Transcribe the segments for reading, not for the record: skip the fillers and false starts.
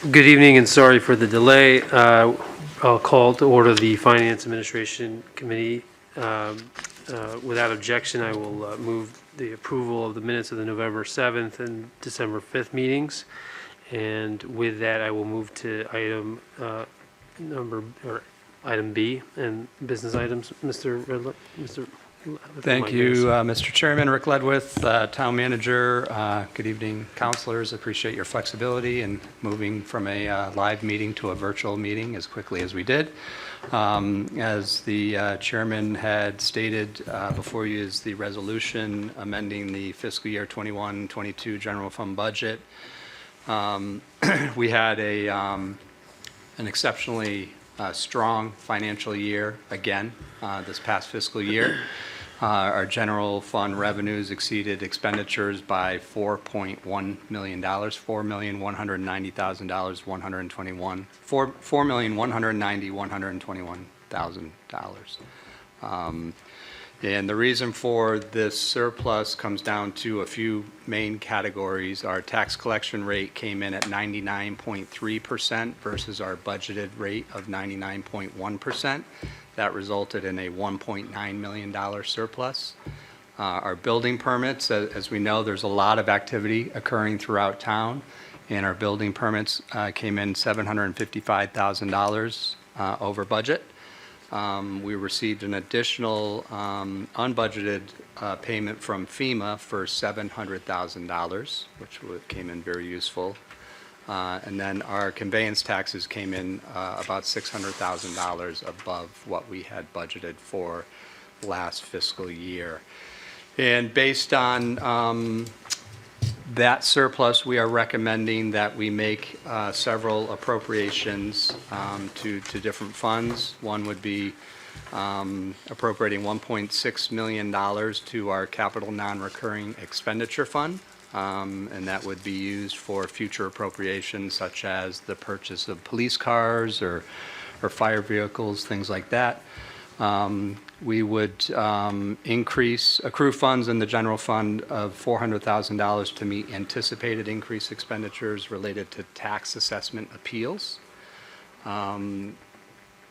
Good evening and sorry for the delay. I'll call to order the Finance Administration Committee. Without objection, I will move the approval of the minutes of the November 7th and December 5th meetings. And with that, I will move to item B and business items. Mr. Redlet, Mr. Thank you, Mr. Chairman. Rick Ledwith, Town Manager. Good evening, councilors. Appreciate your flexibility in moving from a live meeting to a virtual meeting as quickly as we did. As the Chairman had stated, before you is the resolution amending the fiscal year 21-22 general fund budget. We had an exceptionally strong financial year again this past fiscal year. Our general fund revenues exceeded expenditures by $4.1 million, $4,190,121, $4,190,121,000. And the reason for this surplus comes down to a few main categories. Our tax collection rate came in at 99.3% versus our budgeted rate of 99.1%. That resulted in a $1.9 million surplus. Our building permits, as we know, there's a lot of activity occurring throughout town, and our building permits came in $755,000 over budget. We received an additional unbudgeted payment from FEMA for $700,000, which came in very useful. And then our conveyance taxes came in about $600,000 above what we had budgeted for last fiscal year. And based on that surplus, we are recommending that we make several appropriations to different funds. One would be appropriating $1.6 million to our capital non-recurring expenditure fund. And that would be used for future appropriations such as the purchase of police cars or fire vehicles, things like that. We would accrue funds in the general fund of $400,000 to meet anticipated increased expenditures related to tax assessment appeals.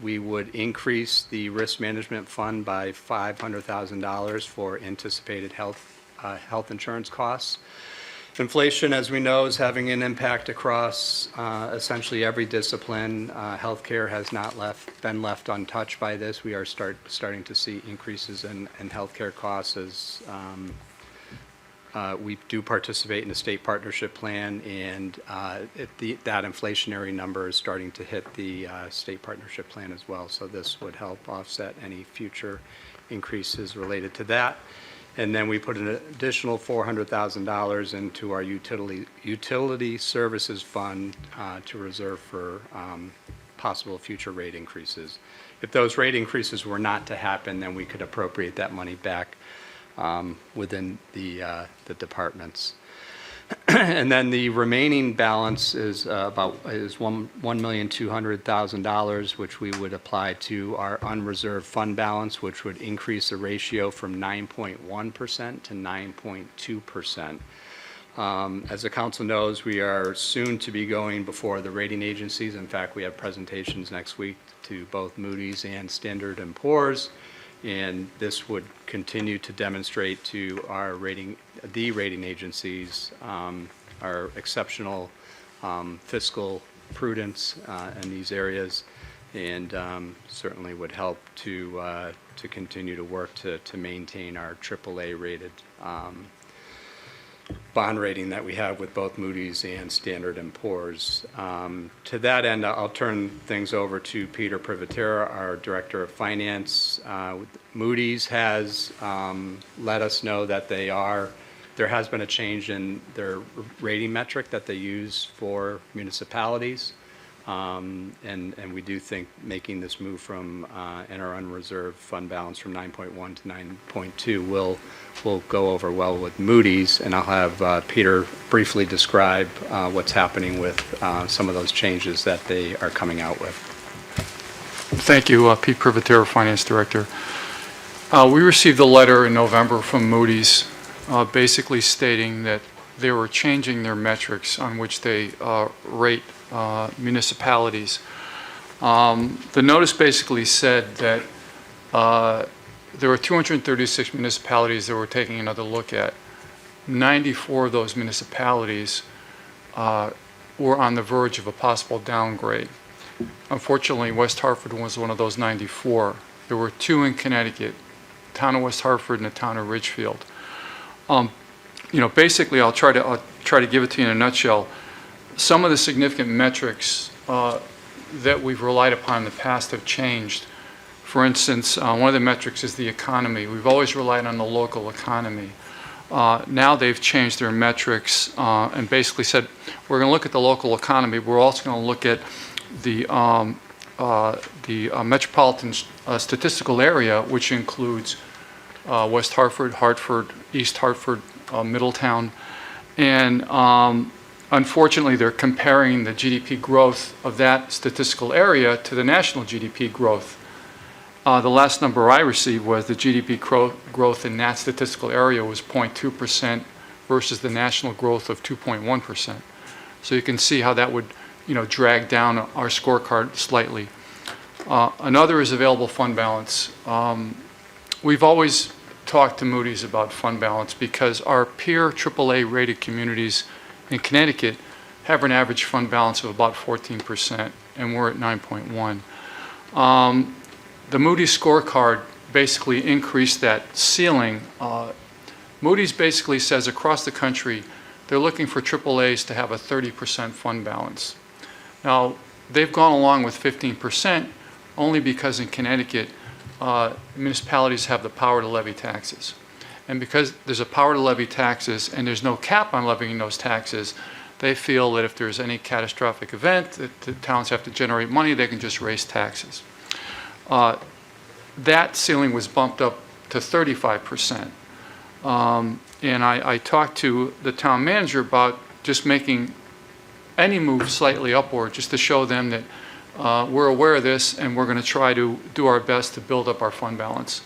We would increase the risk management fund by $500,000 for anticipated health insurance costs. Inflation, as we know, is having an impact across essentially every discipline. Healthcare has not been left untouched by this. We are starting to see increases in healthcare costs as we do participate in the state partnership plan, and that inflationary number is starting to hit the state partnership plan as well. So this would help offset any future increases related to that. And then we put an additional $400,000 into our utility services fund to reserve for possible future rate increases. If those rate increases were not to happen, then we could appropriate that money back within the departments. And then the remaining balance is $1,200,000, which we would apply to our unreserved fund balance, which would increase the ratio from 9.1% to 9.2%. As the council knows, we are soon to be going before the rating agencies. In fact, we have presentations next week to both Moody's and Standard & Poor's. And this would continue to demonstrate to the rating agencies our exceptional fiscal prudence in these areas, and certainly would help to continue to work to maintain our AAA rated bond rating that we have with both Moody's and Standard & Poor's. To that end, I'll turn things over to Peter Privatera, our Director of Finance. Moody's has let us know that there has been a change in their rating metric that they use for municipalities. And we do think making this move from in our unreserved fund balance from 9.1 to 9.2 will go over well with Moody's, and I'll have Peter briefly describe what's happening with some of those changes that they are coming out with. Thank you, Pete Privatera, Finance Director. We received a letter in November from Moody's basically stating that they were changing their metrics on which they rate municipalities. The notice basically said that there were 236 municipalities that we're taking another look at. 94 of those municipalities were on the verge of a possible downgrade. Unfortunately, West Hartford was one of those 94. There were 2 in Connecticut, the town of West Hartford and the town of Ridgefield. Basically, I'll try to give it to you in a nutshell. Some of the significant metrics that we've relied upon in the past have changed. For instance, one of the metrics is the economy. We've always relied on the local economy. Now they've changed their metrics and basically said, we're going to look at the local economy. We're also going to look at the metropolitan statistical area, which includes West Hartford, Hartford, East Hartford, Middletown. And unfortunately, they're comparing the GDP growth of that statistical area to the national GDP growth. The last number I received was the GDP growth in that statistical area was 0.2% versus the national growth of 2.1%. So you can see how that would, drag down our scorecard slightly. Another is available fund balance. We've always talked to Moody's about fund balance because our peer AAA rated communities in Connecticut have an average fund balance of about 14%, and we're at 9.1. The Moody's scorecard basically increased that ceiling. Moody's basically says across the country, they're looking for AAAs to have a 30% fund balance. Now, they've gone along with 15% only because in Connecticut, municipalities have the power to levy taxes. And because there's a power to levy taxes and there's no cap on levying those taxes, they feel that if there's any catastrophic event that the towns have to generate money, they can just raise taxes. That ceiling was bumped up to 35%. And I talked to the town manager about just making any move slightly upward just to show them that we're aware of this and we're going to try to do our best to build up our fund balance.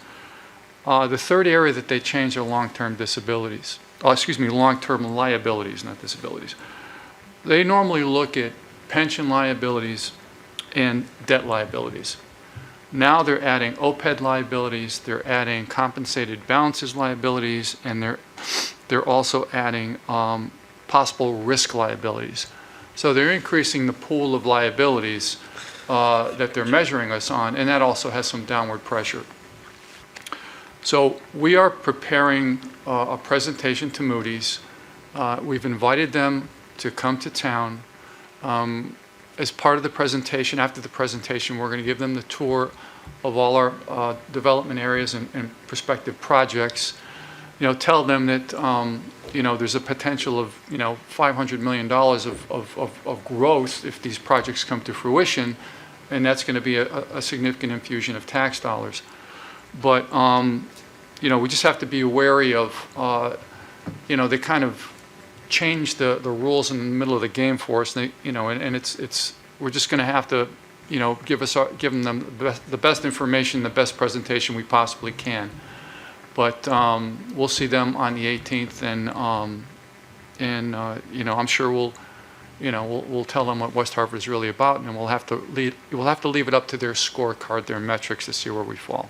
The third area that they changed are long-term disabilities. Long-term liabilities, not disabilities. They normally look at pension liabilities and debt liabilities. Now they're adding OPEB liabilities, they're adding compensated balances liabilities, and they're also adding possible risk liabilities. So they're increasing the pool of liabilities that they're measuring us on, and that also has some downward pressure. So we are preparing a presentation to Moody's. We've invited them to come to town. As part of the presentation, after the presentation, we're going to give them the tour of all our development areas and prospective projects. Tell them that there's a potential of $500 million of growth if these projects come to fruition, and that's going to be a significant infusion of tax dollars. But we just have to be wary of they kind of change the rules in the middle of the game for us. And we're just going to have to give them the best information, the best presentation we possibly can. But we'll see them on the 18th, and I'm sure we'll tell them what West Hartford is really about, and we'll have to leave it up to their scorecard, their metrics, to see where we fall.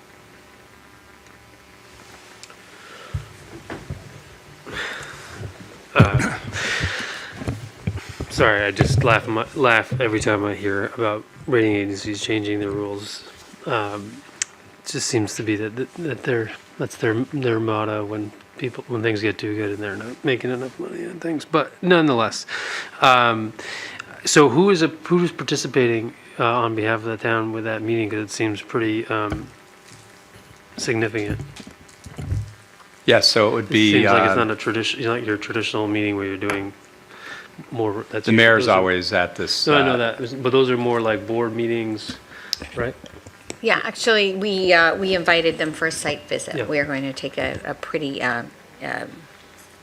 Sorry, I just laugh every time I hear about rating agencies changing their rules. It just seems to be that that's their motto when things get too good and they're not making enough money on things. But nonetheless, so who's participating on behalf of the town with that meeting? Because it seems pretty significant. Yes, so it would be. Seems like it's not your traditional meeting where you're doing more. The mayor's always at this. No, I know that, but those are more like board meetings, right? Yeah, actually, we invited them for a site visit. Yeah. We are going to take a pretty, we're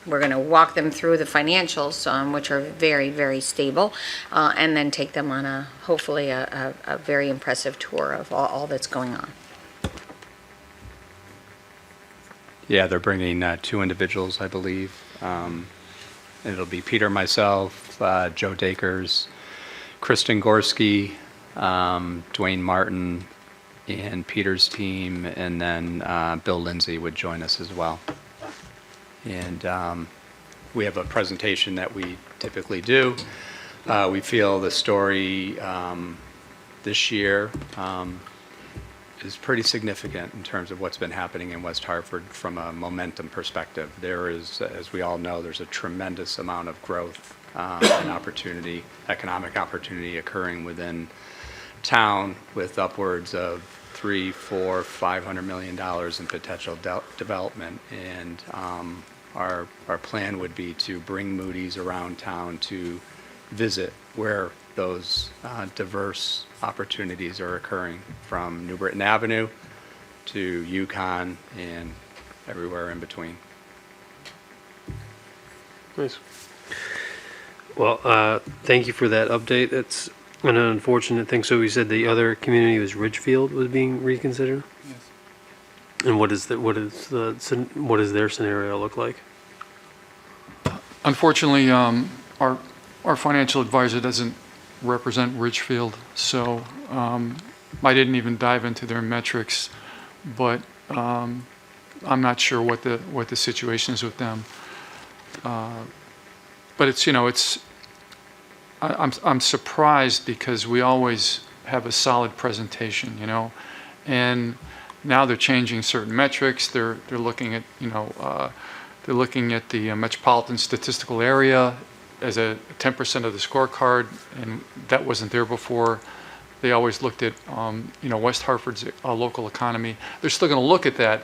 going to walk them through the financials, which are very, very stable, and then take them on hopefully a very impressive tour of all that's going on. Yeah, they're bringing 2 individuals, I believe. It'll be Peter, myself, Joe Dakers, Kristen Gorski, Dwayne Martin, and Peter's team, and then Bill Lindsay would join us as well. And we have a presentation that we typically do. We feel the story this year is pretty significant in terms of what's been happening in West Hartford from a momentum perspective. There is, as we all know, there's a tremendous amount of growth and opportunity, economic opportunity occurring within town with upwards of $300, $400, $500 million in potential development. And our plan would be to bring Moody's around town to visit where those diverse opportunities are occurring, from New Britain Avenue to Yukon and everywhere in between. Nice. Well, thank you for that update. It's an unfortunate thing. So we said the other community was Ridgefield was being reconsidered? Yes. And what is their scenario look like? Unfortunately, our financial advisor doesn't represent Ridgefield, so I didn't even dive into their metrics, but I'm not sure what the situation is with them. But I'm surprised because we always have a solid presentation, and now they're changing certain metrics. They're looking at they're looking at the metropolitan statistical area as a 10% of the scorecard, and that wasn't there before. They always looked at West Hartford's local economy. They're still going to look at that,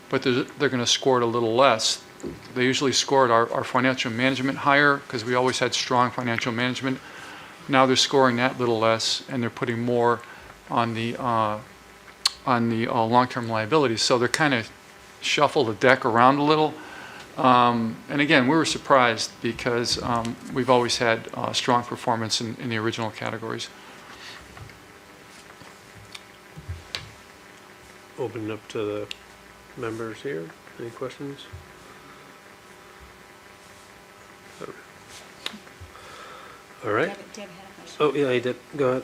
but they're going to score it a little less. They usually scored our financial management higher because we always had strong financial management. Now they're scoring that a little less, and they're putting more on the long-term liabilities. So they're kind of shuffle the deck around a little. And again, we were surprised because we've always had strong performance in the original categories. Open it up to the members here. Any questions? All right. Oh, yeah, I did. Go ahead.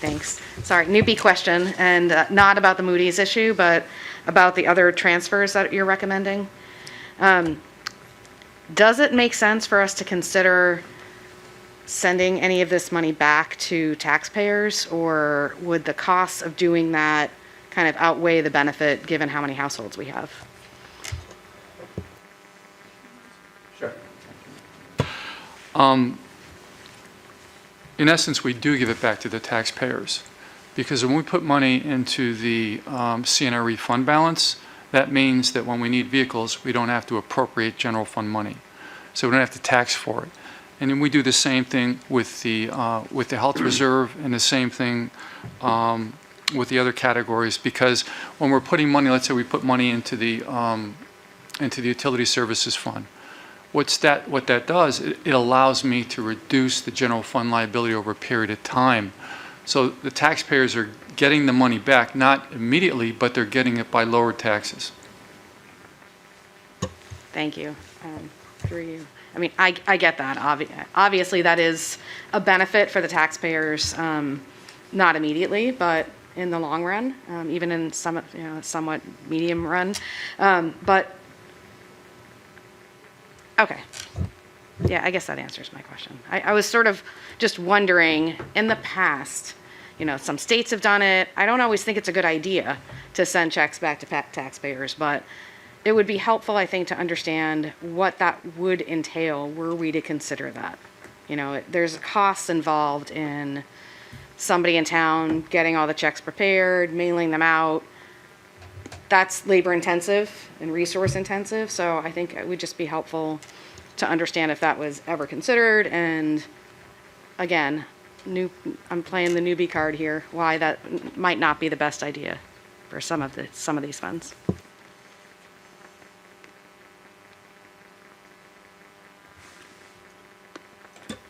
Thanks. Sorry, newbie question, and not about the Moody's issue, but about the other transfers that you're recommending. Does it make sense for us to consider sending any of this money back to taxpayers, or would the costs of doing that kind of outweigh the benefit given how many households we have? Sure. In essence, we do give it back to the taxpayers, because when we put money into the CNRE fund balance, that means that when we need vehicles, we don't have to appropriate general fund money. So we don't have to tax for it. And then we do the same thing with the health reserve, and the same thing with the other categories, because when we're putting money, let's say we put money into the utility services fund, what that does, it allows me to reduce the general fund liability over a period of time. So the taxpayers are getting the money back, not immediately, but they're getting it by lower taxes. Thank you. Through you. I mean, I get that. Obviously, that is a benefit for the taxpayers, not immediately, but in the long run, even in somewhat medium run. But okay. Yeah, I guess that answers my question. I was sort of just wondering, in the past, some states have done it. I don't always think it's a good idea to send checks back to taxpayers, but it would be helpful, I think, to understand what that would entail were we to consider that. There's costs involved in somebody in town getting all the checks prepared, mailing them out. That's labor intensive and resource intensive, so I think it would just be helpful to understand if that was ever considered. And again, I'm playing the newbie card here, why that might not be the best idea for some of these funds.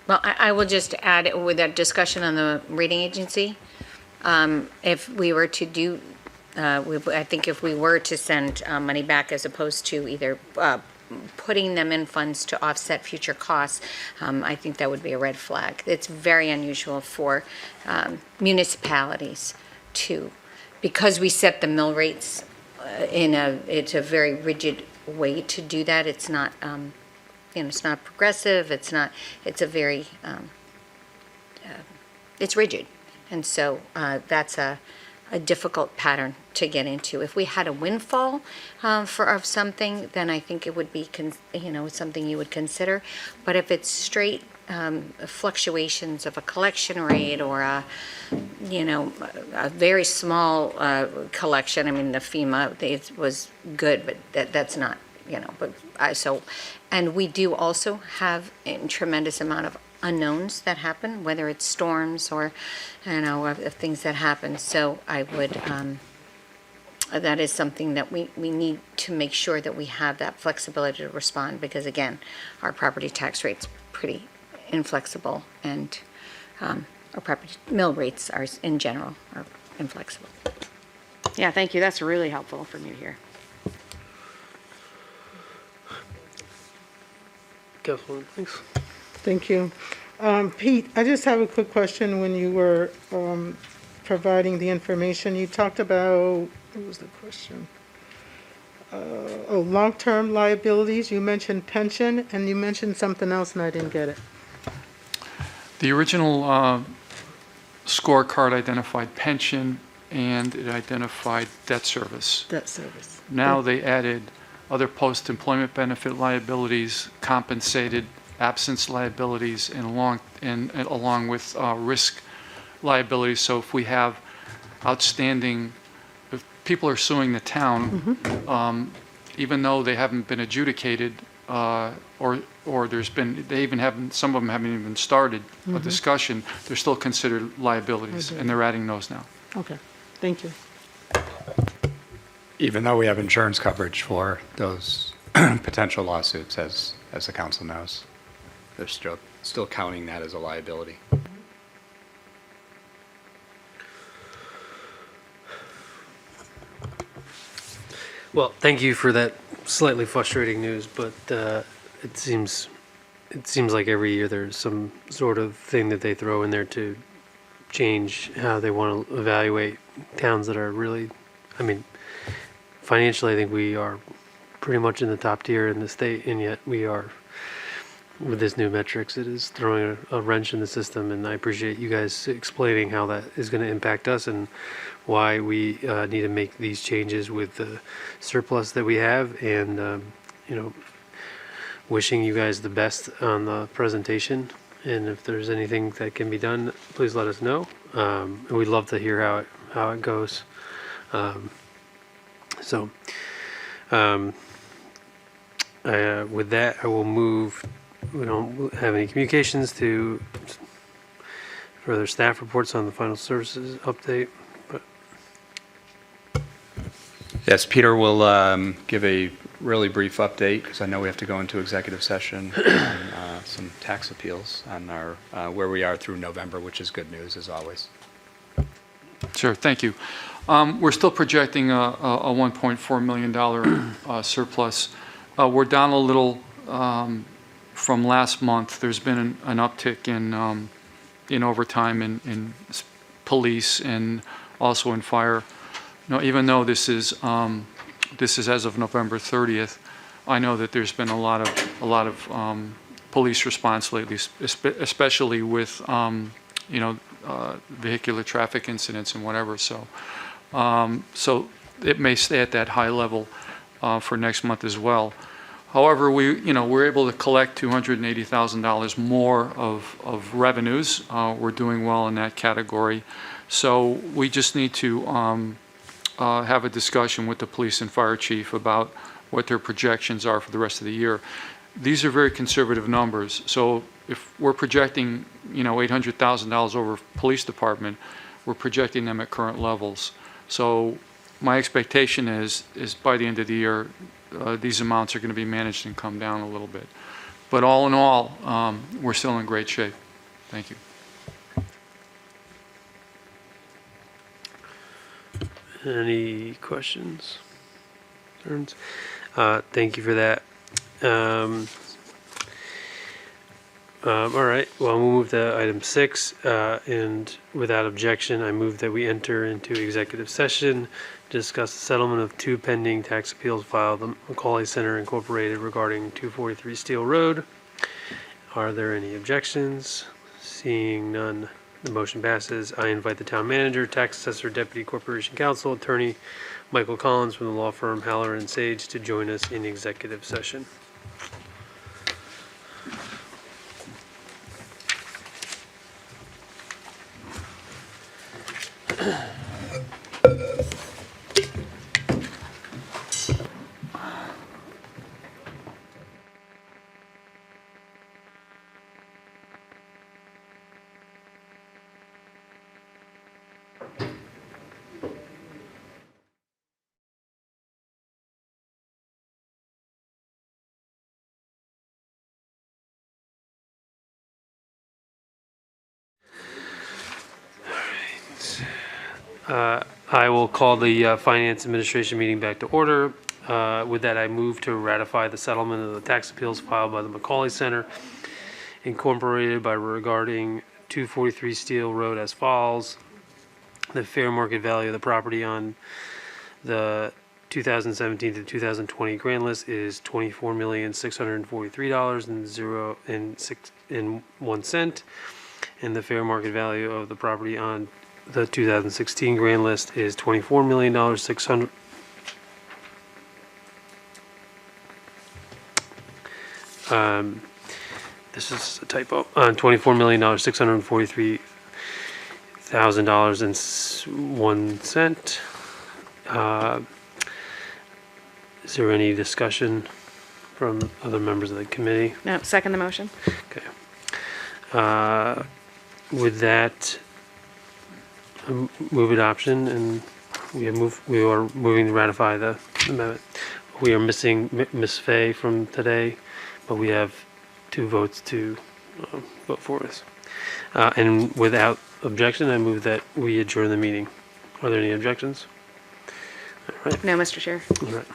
Well, I will just add with that discussion on the rating agency, if we were to do, I think if we were to send money back as opposed to either putting them in funds to offset future costs, I think that would be a red flag. It's very unusual for municipalities to, because we set the mill rates it's a very rigid way to do that. It's not, it's not progressive, it's a very, it's rigid. And so that's a difficult pattern to get into. If we had a windfall of something, then I think it would be, something you would consider. But if it's straight fluctuations of a collection rate or a very small collection, I mean, the FEMA, it was good, but that's not, and we do also have a tremendous amount of unknowns that happen, whether it's storms or, of things that happen. So I would, that is something that we need to make sure that we have that flexibility to respond, because again, our property tax rate's pretty inflexible, and our property mill rates are, in general, are inflexible. Yeah, thank you. That's really helpful for me to hear. Councilwoman, thanks. Thank you. Pete, I just have a quick question. When you were providing the information, you talked about, what was the question? Long-term liabilities. You mentioned pension, and you mentioned something else, and I didn't get it. The original scorecard identified pension and it identified debt service. Debt service. Now they added other post-employment benefit liabilities, compensated absence liabilities, and along with risk liabilities. So if we have outstanding, if people are suing the town, even though they haven't been adjudicated, or there's been, they even haven't, some of them haven't even started a discussion, they're still considered liabilities, and they're adding those now. Okay, thank you. Even though we have insurance coverage for those potential lawsuits, as the council knows, they're still counting that as a liability. Well, thank you for that slightly frustrating news, but it seems like every year there's some sort of thing that they throw in there to change how they want to evaluate towns that are really, I mean, financially, I think we are pretty much in the top tier in the state, and yet we are, with this new metrics, it is throwing a wrench in the system, and I appreciate you guys explaining how that is going to impact us and why we need to make these changes with the surplus that we have, and wishing you guys the best on the presentation. And if there's anything that can be done, please let us know. And we'd love to hear how it goes. With that, I will move. We don't have any communications to further staff reports on the final services update. But Yes, Peter will give a really brief update, because I know we have to go into executive session on some tax appeals on our where we are through November, which is good news as always. Sure, thank you. We're still projecting a $1.4 million surplus. We're down a little from last month. There's been an uptick in overtime in police and also in fire. Even though this is as of November 30th, I know that there's been a lot of police response lately, especially with vehicular traffic incidents and whatever. So it may stay at that high level for next month as well. However, we're able to collect $280,000 more of revenues. We're doing well in that category. So we just need to have a discussion with the police and fire chief about what their projections are for the rest of the year. These are very conservative numbers. So if we're projecting, $800,000 over police department, we're projecting them at current levels. So my expectation is by the end of the year, these amounts are going to be managed and come down a little bit. But all in all, we're still in great shape. Thank you. any questions? Concerns? Thank you for that. All right, well, we'll move to item 6, and without objection, I move that we enter into executive session, discuss the settlement of 2 pending tax appeals filed at Macaulay Center Incorporated regarding 243 Steel Road. Are there any objections? Seeing none, the motion passes. I invite the town manager, tax assessor, deputy corporation counsel, attorney Michael Collins from the law firm Haller and Sage to join us in executive session. I will call the Finance Administration meeting back to order. With that, I move to ratify the settlement of the tax appeals filed by the Macaulay Center Incorporated by regarding 243 Steel Road as follows. The fair market value of the property on the 2017 to 2020 grand list is $24,643.01, and the fair market value of the property on the 2016 grand list is $24,600,000. This is a typo. $24,643,000.01. Is there any discussion from other members of the committee? No, second the motion. Okay. With that, move adoption, and we are moving to ratify the amendment. We are missing Ms. Fay from today, but we have 2 votes to vote for us. And without objection, I move that we adjourn the meeting. Are there any objections? All right. No, Mr. Chair. All right.